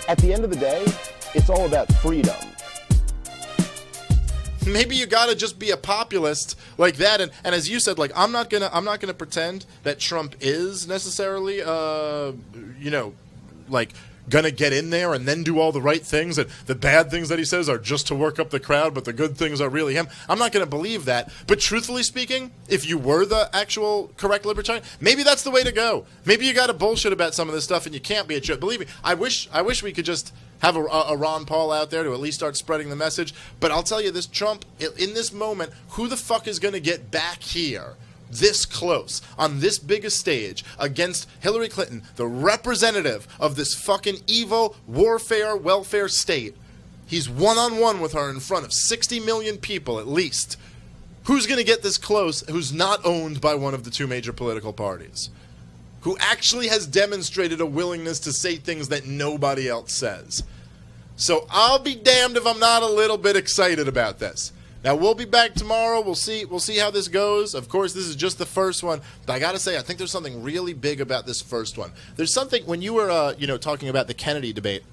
At the end of the day, it's all about freedom. Maybe you gotta just be a populist like that, and as you said, like I'm not gonna pretend that Trump is necessarily, like gonna get in there and then do all the right things, and the bad things that he says are just to work up the crowd, but the good things are really him. I'm not gonna believe that. But truthfully speaking, if you were the actual correct libertarian, maybe that's the way to go. Maybe you gotta bullshit about some of this stuff, and you can't be a jerk. Believe me, I wish we could just have a Ron Paul out there to at least start spreading the message. But I'll tell you this, Trump, in this moment, who the fuck is going to get back here this close on this biggest stage against Hillary Clinton, the representative of this fucking evil warfare welfare state? He's one-on-one with her in front of 60 million people at least. Who's going to get this close who's not owned by one of the two major political parties? Who actually has demonstrated a willingness to say things that nobody else says. So I'll be damned if I'm not a little bit excited about this. Now, we'll be back tomorrow. We'll see how this goes. Of course, this is just the first one. But I got to say, I think there's something really big about this first one. There's something, when you were talking about the Kennedy debate,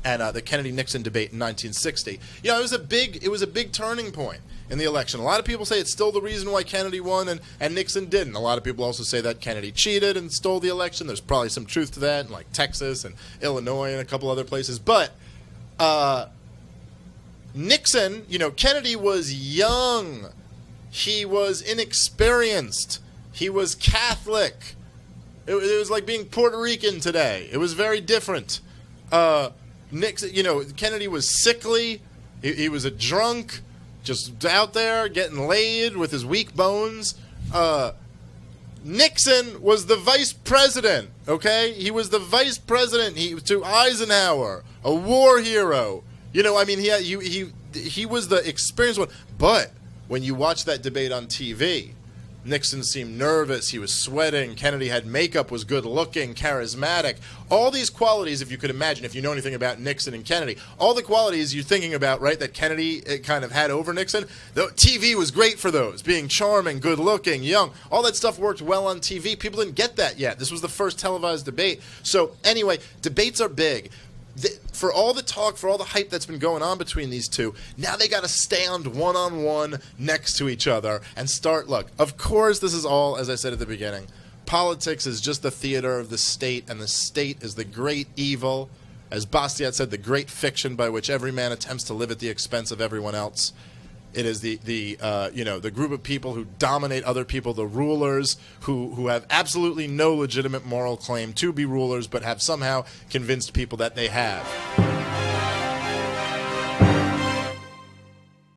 and the Kennedy-Nixon debate in 1960, it was a big turning point in the election. A lot of people say it's still the reason why Kennedy won and Nixon didn't. A lot of people also say that Kennedy cheated and stole the election. There's probably some truth to that in like Texas and Illinois and a couple other places. But Nixon, Kennedy was young. He was inexperienced. He was Catholic. It was like being Puerto Rican today. It was very different. Nixon, Kennedy was sickly. He was a drunk, just out there getting laid with his weak bones. Nixon was the vice president, okay? He was the vice president to Eisenhower, a war hero. He was the experienced one. But when you watch that debate on TV, Nixon seemed nervous. He was sweating. Kennedy had makeup, was good looking, charismatic. All these qualities, if you could imagine, if you know anything about Nixon and Kennedy, all the qualities you're thinking about, right, that Kennedy kind of had over Nixon, the TV was great for those. Being charming, good looking, young. All that stuff worked well on TV. People didn't get that yet. This was the first televised debate. So anyway, debates are big. For all the talk, for all the hype that's been going on between these two, now they got to stand one-on-one next to each other and start, look, of course this is all, as I said at the beginning, politics is just the theater of the state, and the state is the great evil, as Bastiat said, the great fiction by which every man attempts to live at the expense of everyone else. It is the group of people who dominate other people, the rulers who have absolutely no legitimate moral claim to be rulers, but have somehow convinced people that they have.